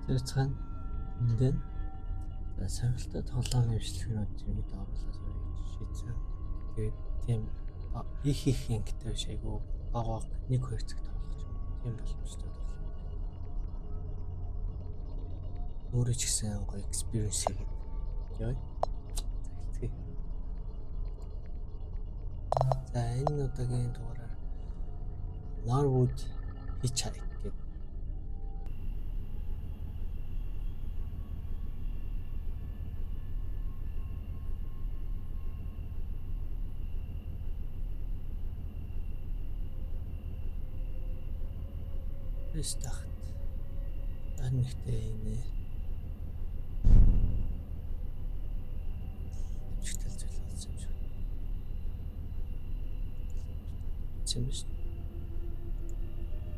Зэрэг энд нь сонирхолтой тоглоомын бичлэгнүүд юмд оруулаад явъя гэж шийдсэн. Тэгээд тийм их ангитай биш айгу баг 1-2 цаг тоглох юм. Тийм боломжтой тоглоом. Өөрөө ч гэсэн гоё experience хийгээд явъя. За хэлцгээе. За энэ удаагийн дугаараар Norwood Hitchhike гэдэг Стахт анихтэй энэ амжилттай зүйл болсон юм шиг. Тийм биш.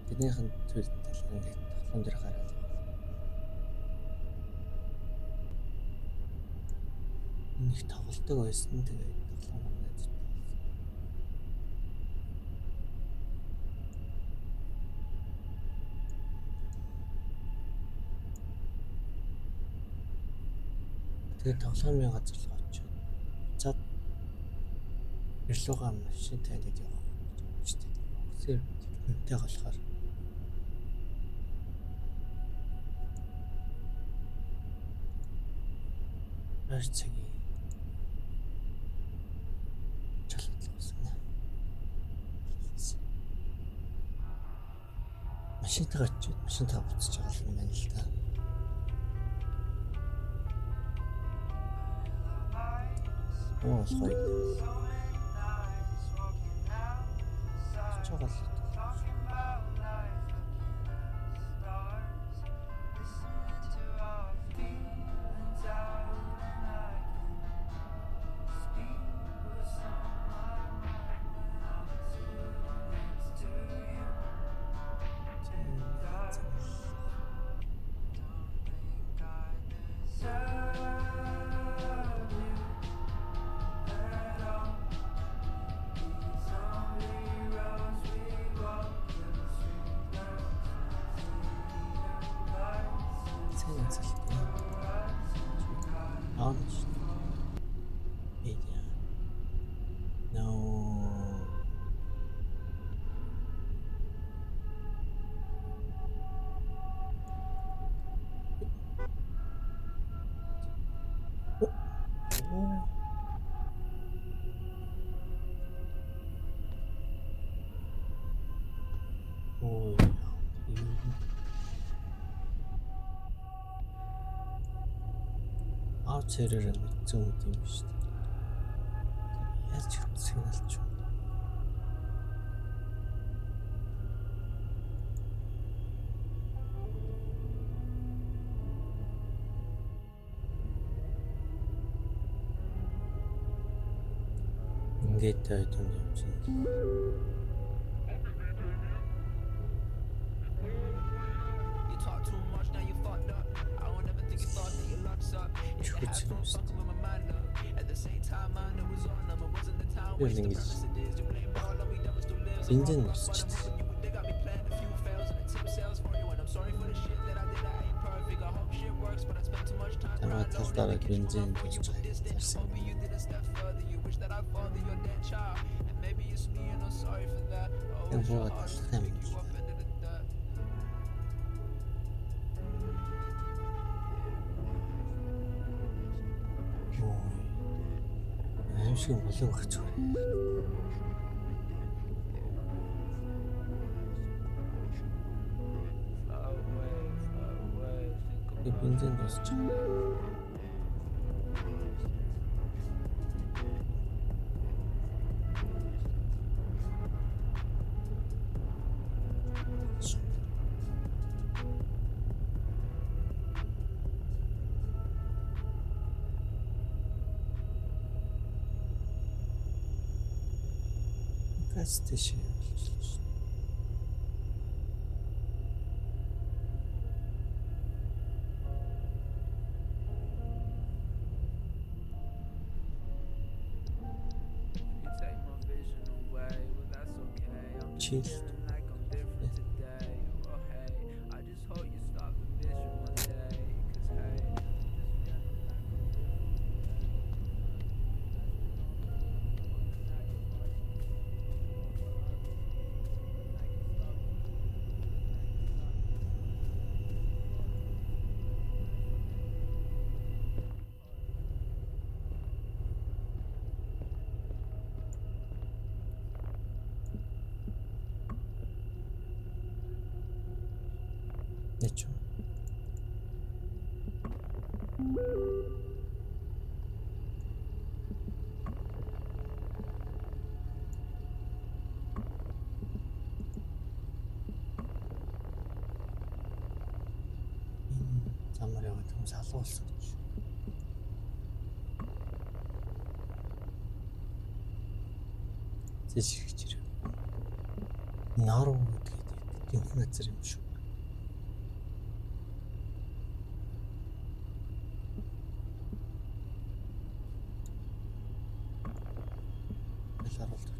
Тэднийхэн зүйл талаар ингээд тоглоом дээр гараад байна. Нэг тоглолтог байсан тэгээд тоглоом унаад байна. Тэгээд тоглоомын газар руу очиод цаад ирлуугаа машинтай ингээд явах гэж байна шүү дээ. Үнэтэй болохоор маш цагийн чалгал болсон. Машинтайгаа очиод машинтайгаа буцаж байгаа юм байна л да. Болохгүй. Чагаал. Цэрээр мэдсэн юм шүү дээ. Яаж ч сигналч юм. Ингээд тайдсан юм чинь. Ингэж бензин носчихдээ. Танаа талдаа бензин гэж ярьсан. Энэ руу талах юм. Шиг болон гацгүй. Бензин дуусч. Стэшн болчихлоо. Chill. Не ч юм. Замаар яваад хүмүүс алуулсан гэж. Зэжиг чирээ. Наруу гэдэг тэнх газар юм шүү. Харуулдаг.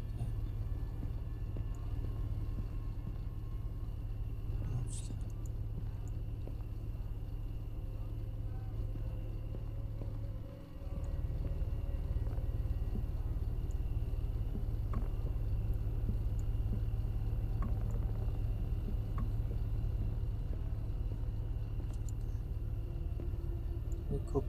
Кок.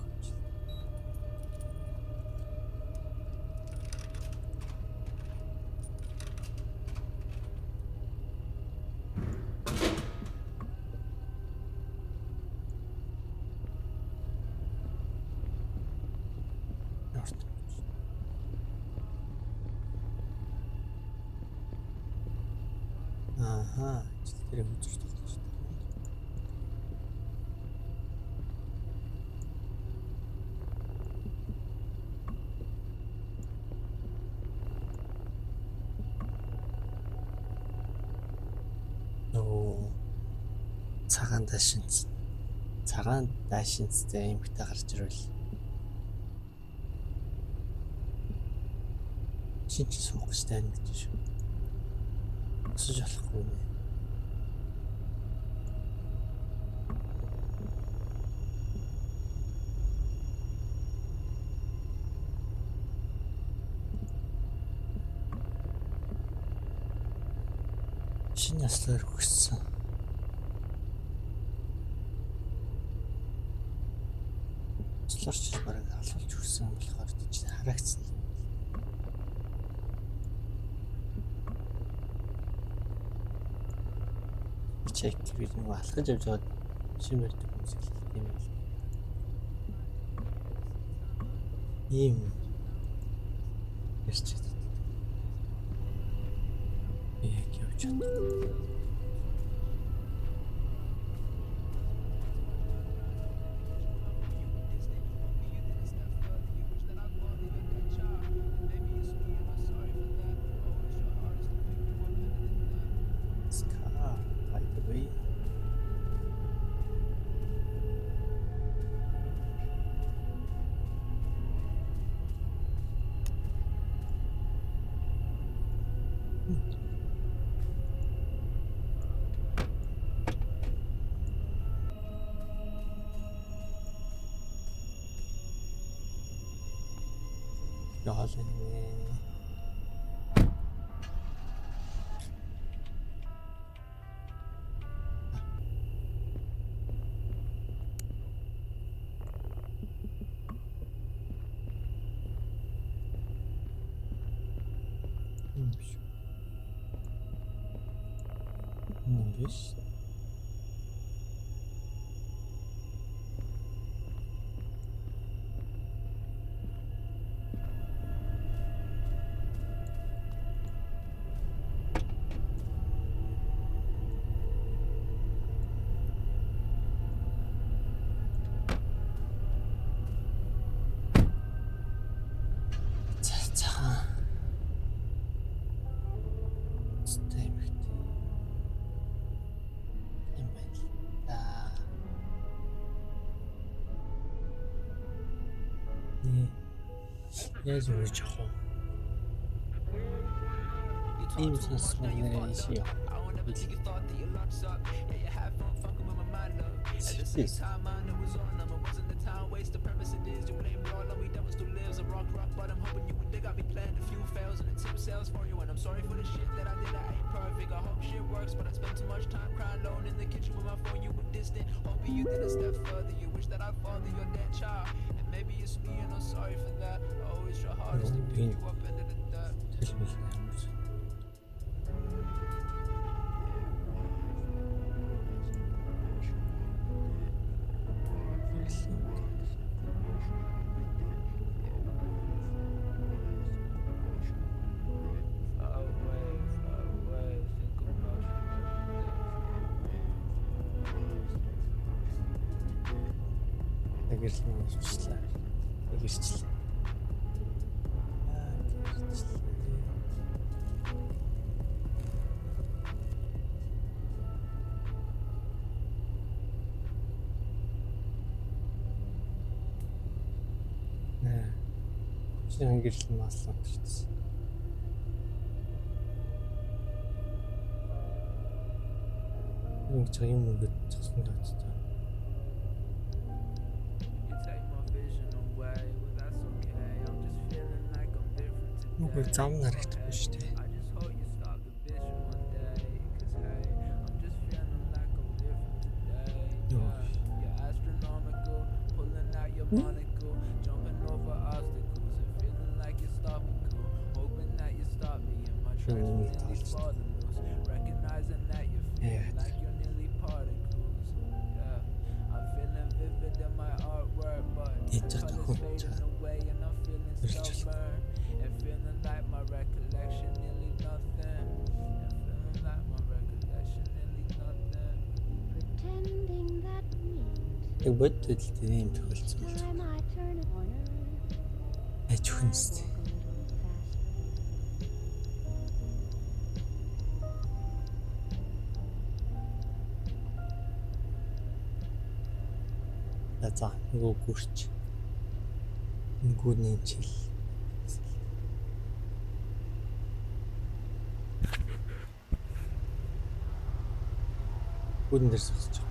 Ага, тэр үзэж тоглож байна. Цагаан даашинцтэй эмхтэй гарч ирвэл шинж суух гэж тань гэж шүү. Өсөж болохгүй нэ. Шинэ яслаар өгсөн. Цолорч бараг алуулж өгсөн болохоор тийч харагдсан. Чек бид нэг алхаж явж байгаа шимэр хүмүүс л тийм ээ. Ийм ярьж байна. Яг явж байна. Яалаа нэ. Биш. Яаж үрж авах вэ? Ийм сонссон нэрээ ишээ. Sorry for the shit that I did, I ain't perfect. I hope shit works, but I spent too much time crying alone in the kitchen with my phone. You were distant, hoping you did a step further. You wish that I'd father your dead child, and maybe it's me and I'm sorry for that. I always try hardest to pick you up into the dirt. гэрэл маань өвчлээ. Гэрчлээ. Чинь гэрэл нь маслаа төрчихсөн. Ингэж юм өгöd цогсон даа. Нүг зам харагдахгүй шүү дээ. Бодтол тийм тохиолдсон байна. Аж хүнстэй. За нөгөө гүрч. Ингүүний чил. Гүрэн дээр суучих.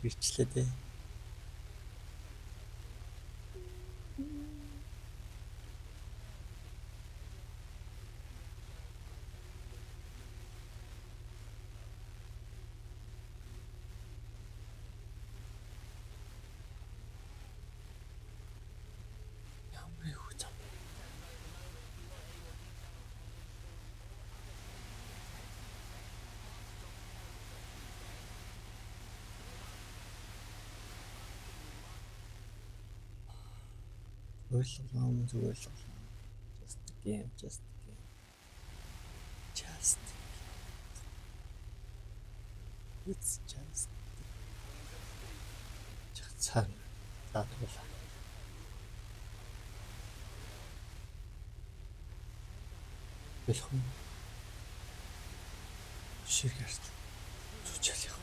Гэрчлээ дээ. Ямар их зам. Ойлголоо зүгээр л. Just a game. It's just. Чацаа. Заатуулаа. Бэлхэн. Ширгэрт. Зүчээлэх.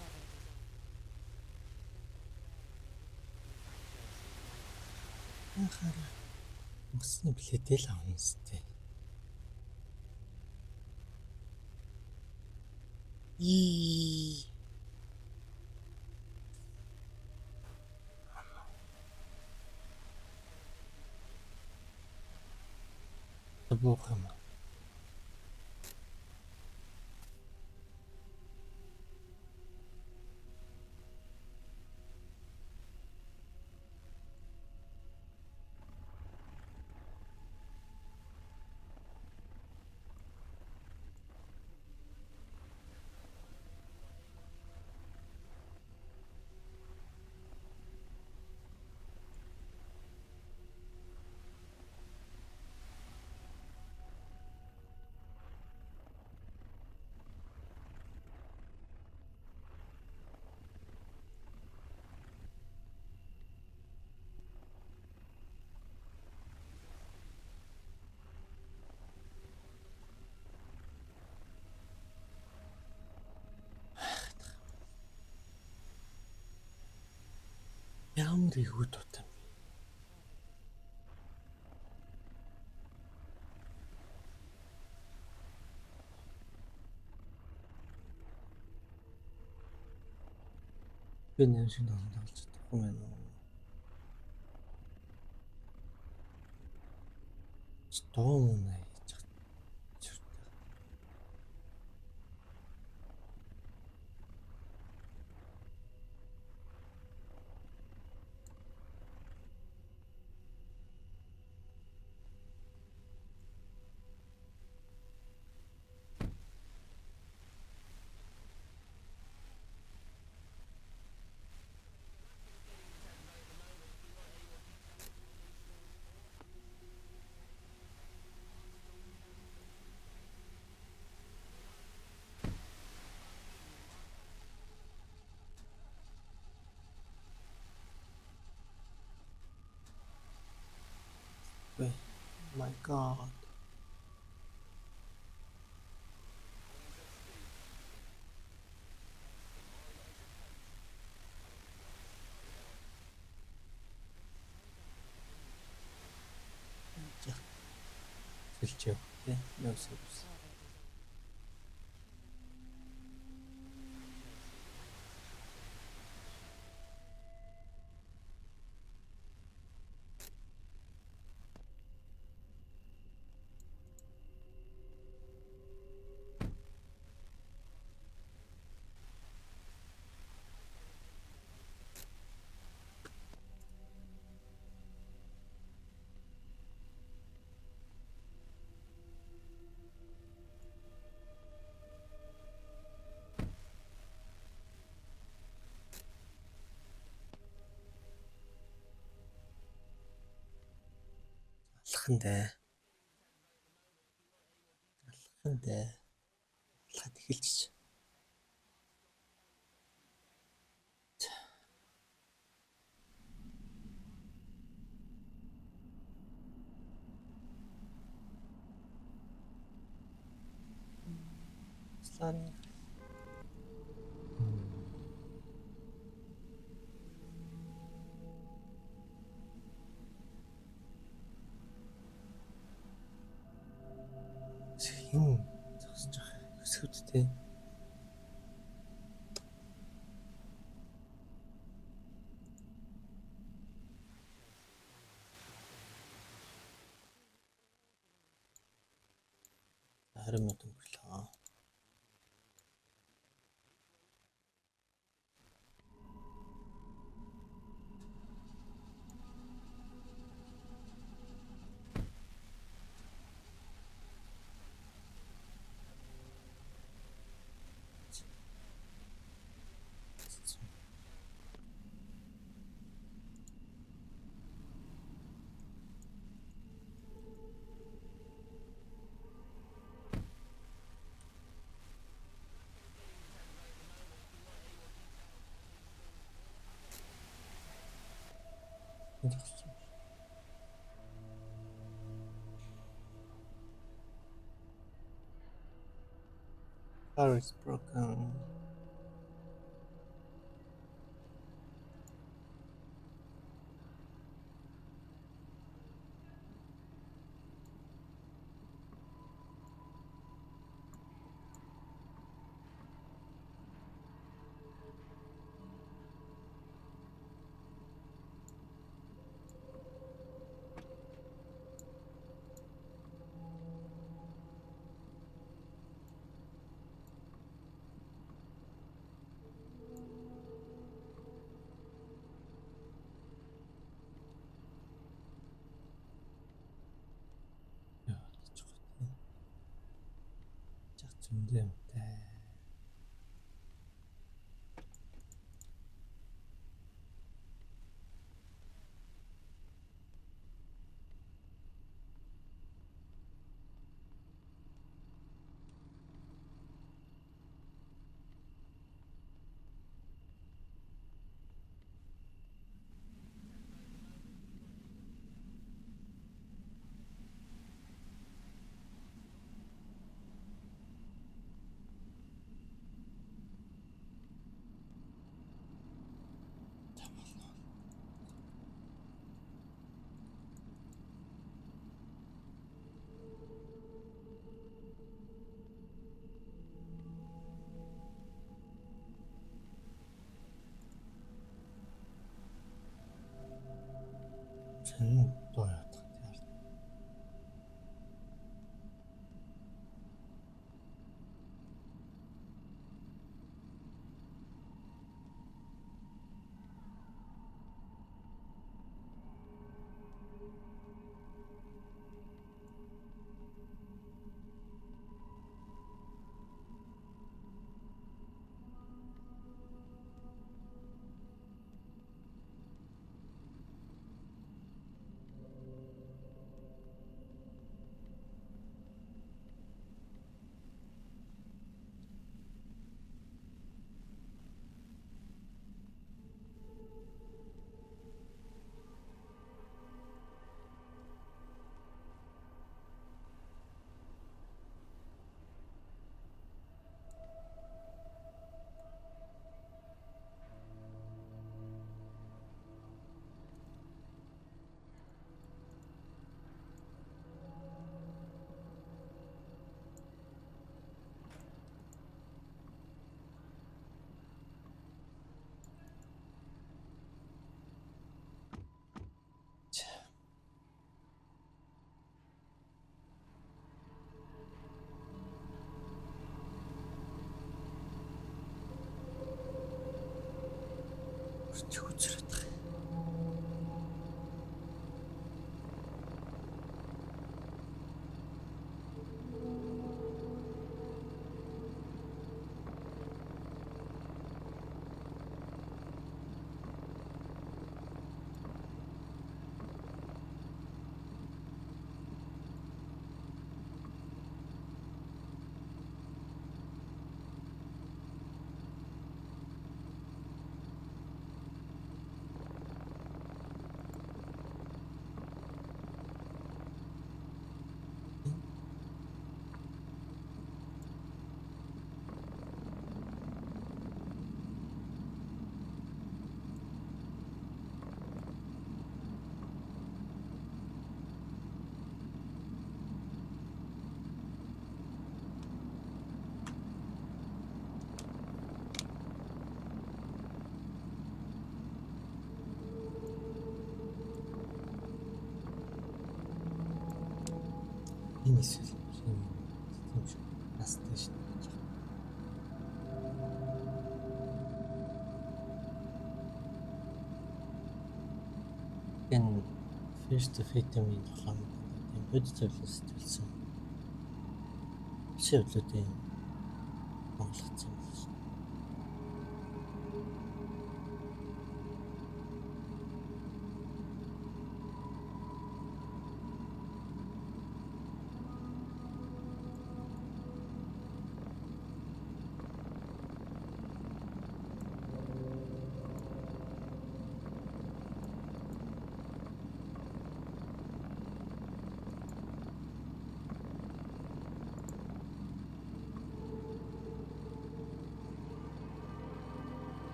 Анхаарал. Мөсний блэдэл авна сте. Табух юм. Ямар их утгатай. Би нэг шиг олж чадахгүй юм уу? Стом нэ. My God. Сэлж явах тий. No service. Алхах нь дээ. Алхах нь дээ. Алхаад эхэлчих. Слан. Хин зогсож байгаа. Өсвөдтэй. Харин мод өнгөрлөө. Car is broken. Чаг зөндөө юмтай. Хэн доо ятах тийм. Чих үзрээд байгаа. Энэ эсвэл юм шиг настай шин гэж байна. Энэ first vitamin тоглоом тийм бод зөвлөс төлсөн. Шивлүүдийн монголцсон болсон.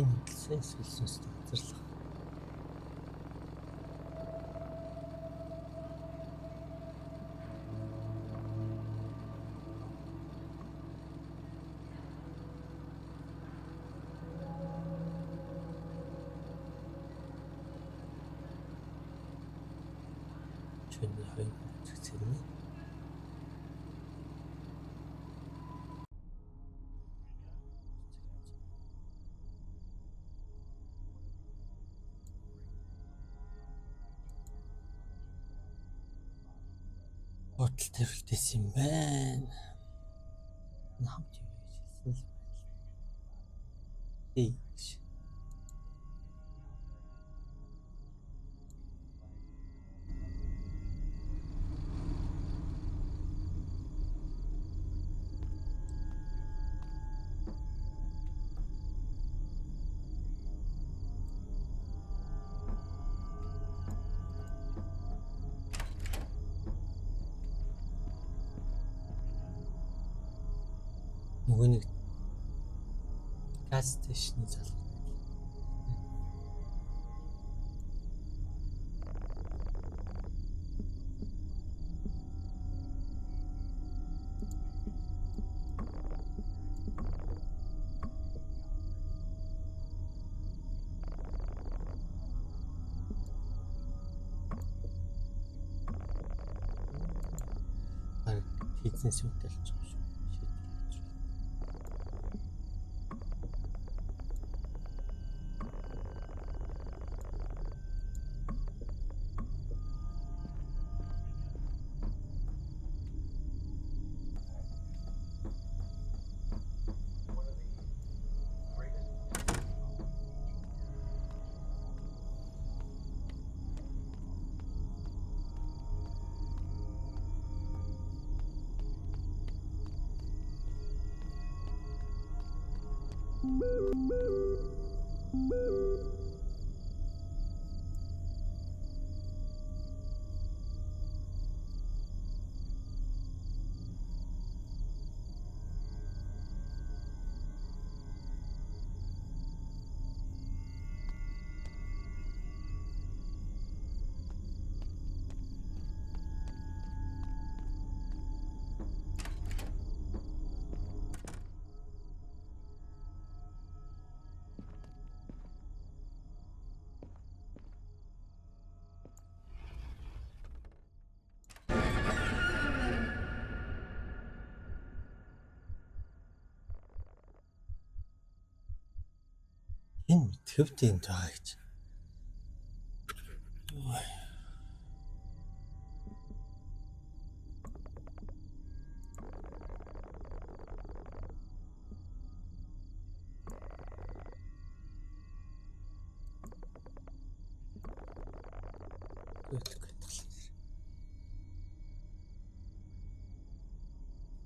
Энэ хэлсэн сүлсэнс тооцорлох. Чөний хоёр зэрэг Хурдл тавилтээс юм байна. Намт юу хэлсэн л байна. Нөгөө нэг газ стэйшны залуу. Бизнес үүтэй л ч юм шүү. Төв тийм жаа гэж.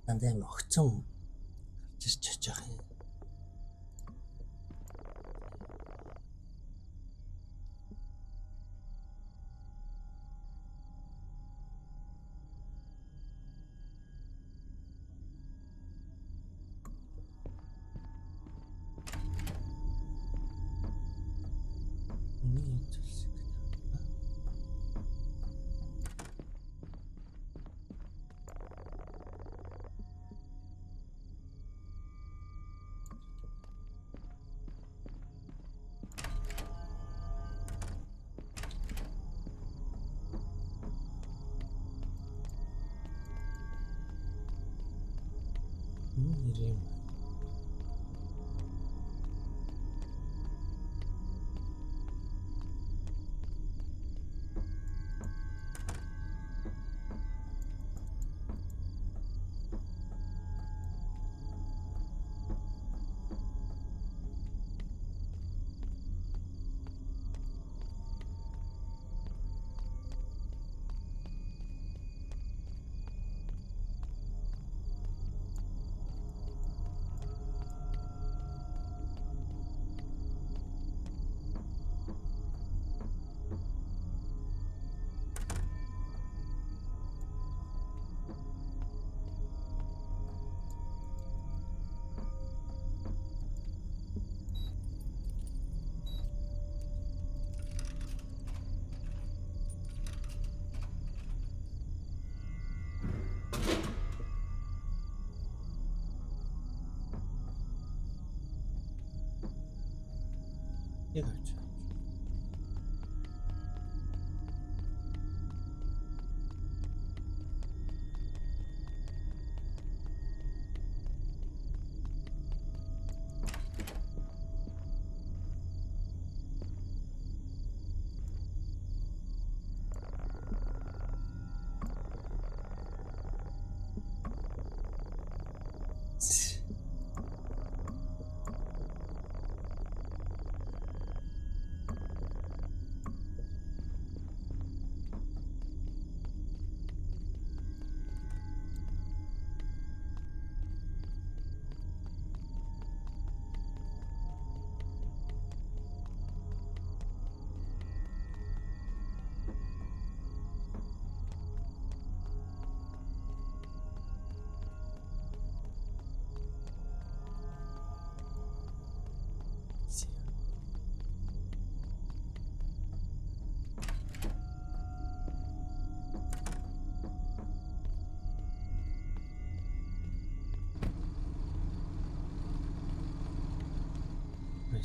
Андаа юм огцом гарч ирж чаж байгаа юм. Нэр юм. Яг авч.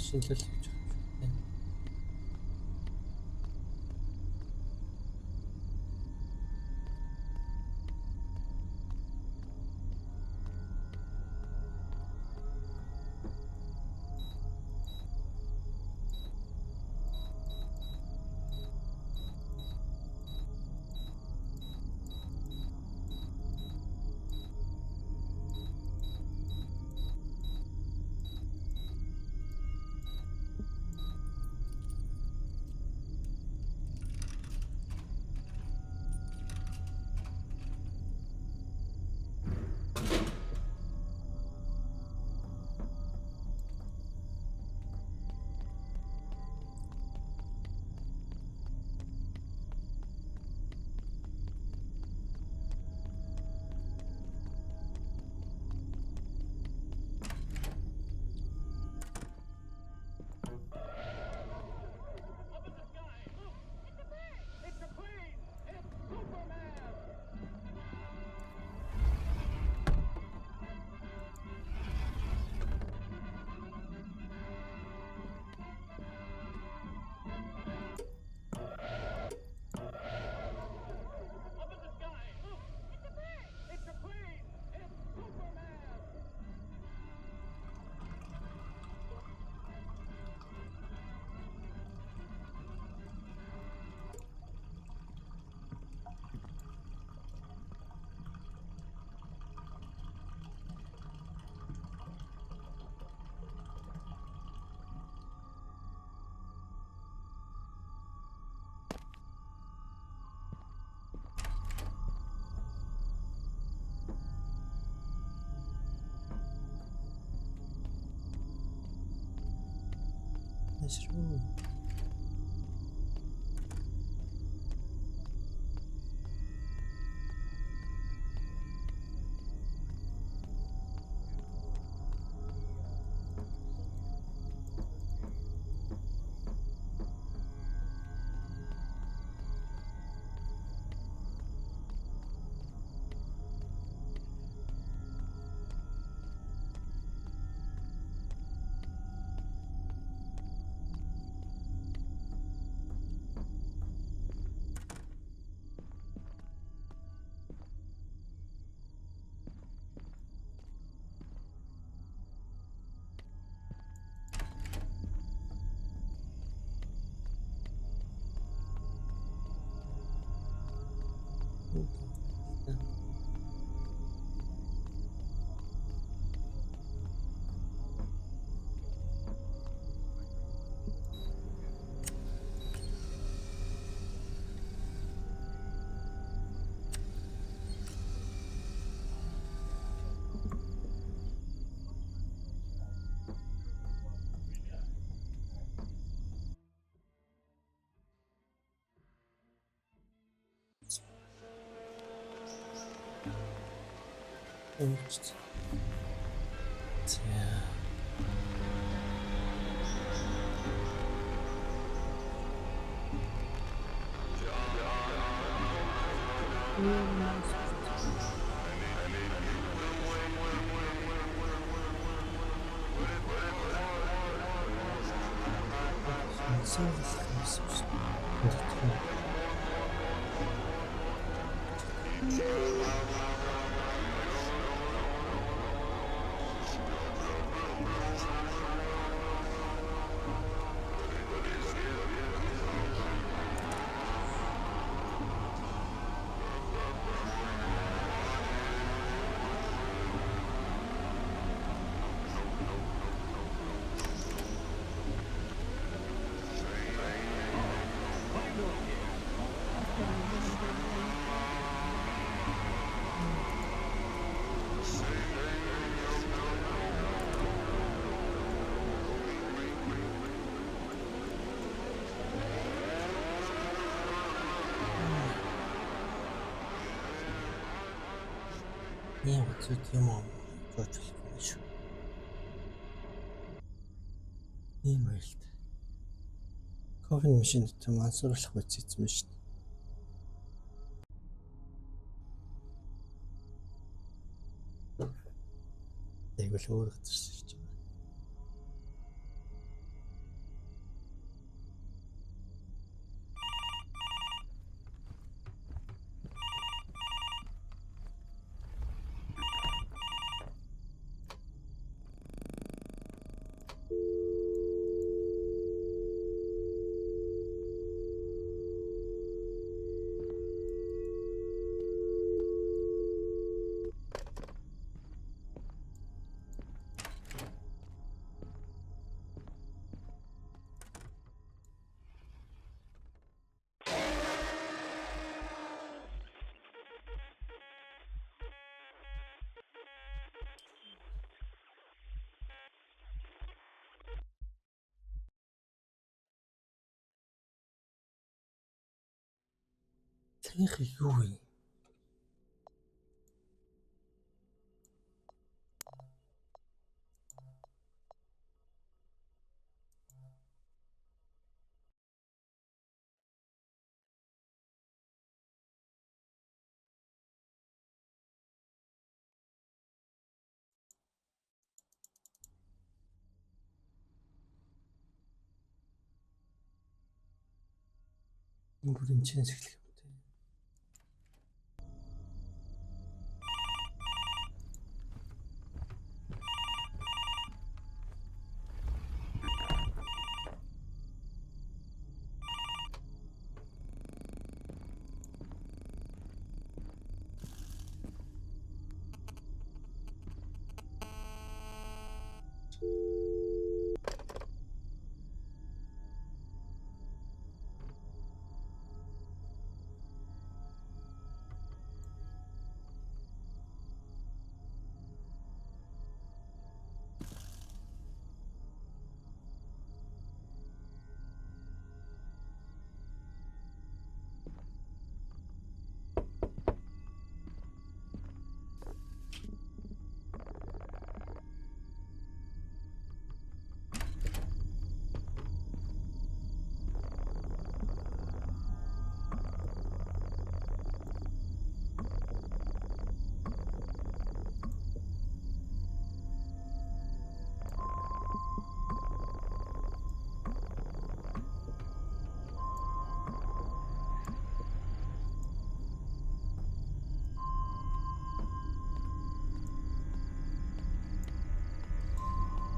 Шинжлэл хийж байгаа юм шүү дээ. шүү. Өвчт. За. Ийм үзүүд юм уу? Жуулах юм шүү. Ийм байлт. Кофе машин дотор мансууруулах үзсэн юм шүү. Тэгвэл өөр газарсан шүү. Тэнх юу вэ? Энэ бүрийн чинь сэглэх юм те.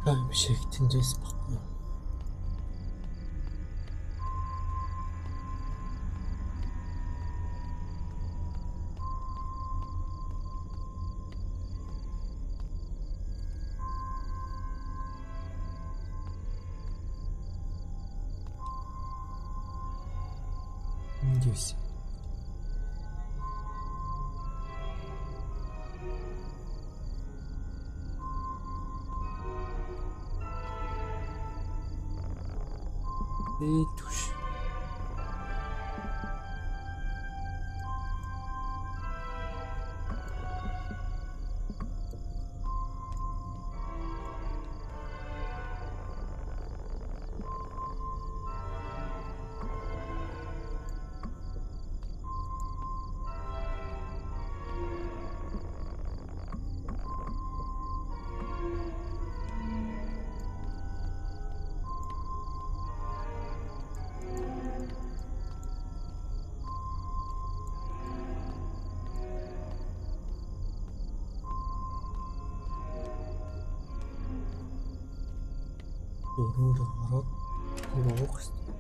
юм шиг тэнцээс баггүй. Индийс. Түш. Өрөөнд ороод явах хэрэгтэй.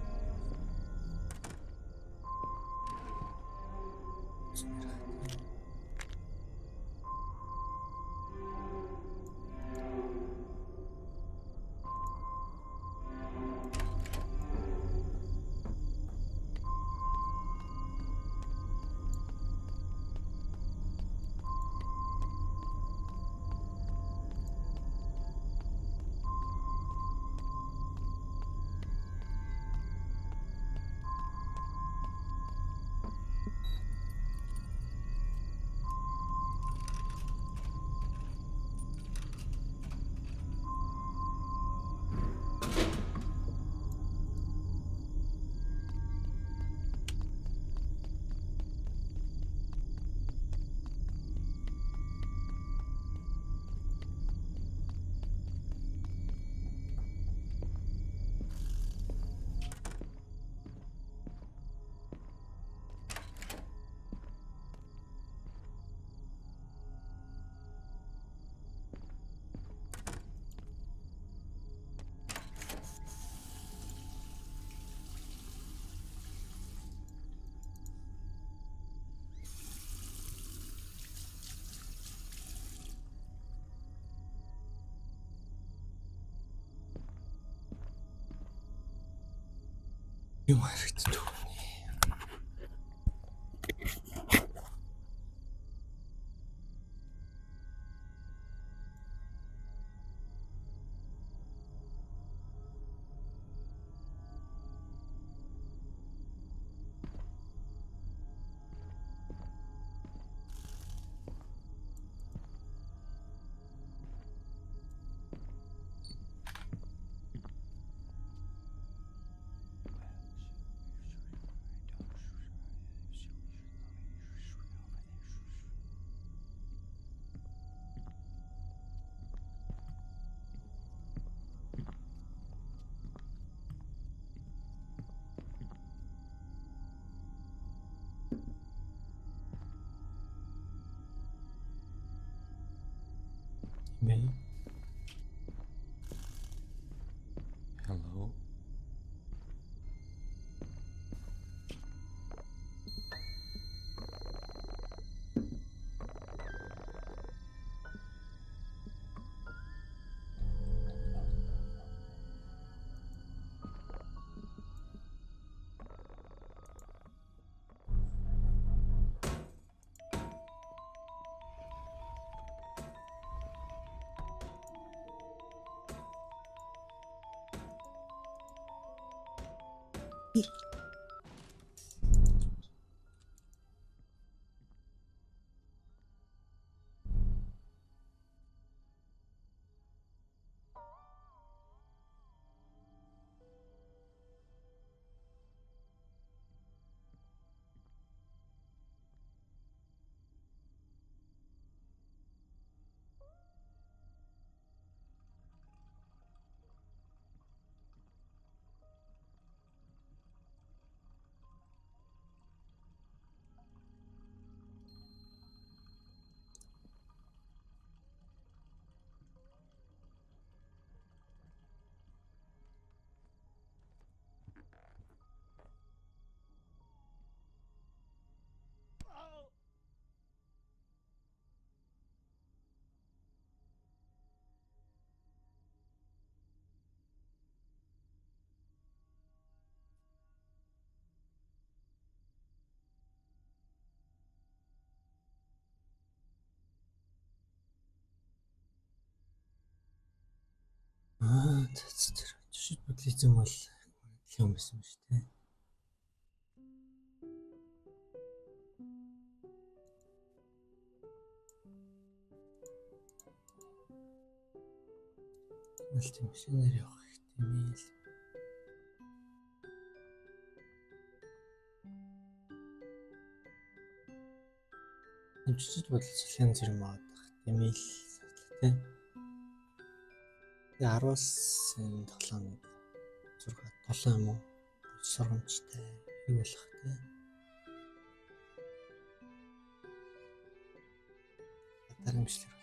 Юм харагдаж байна. Me. Hello. тэр жишээ бодлизм бол юм байсан юм шүү дээ. Мультимишнэр явах хэмээл. Жишээ бодлизм зэрэг маадах хэмээл тийм. 10-аас энэ 7 юм уу? Сургамжтай юу болох те. Дарамжлал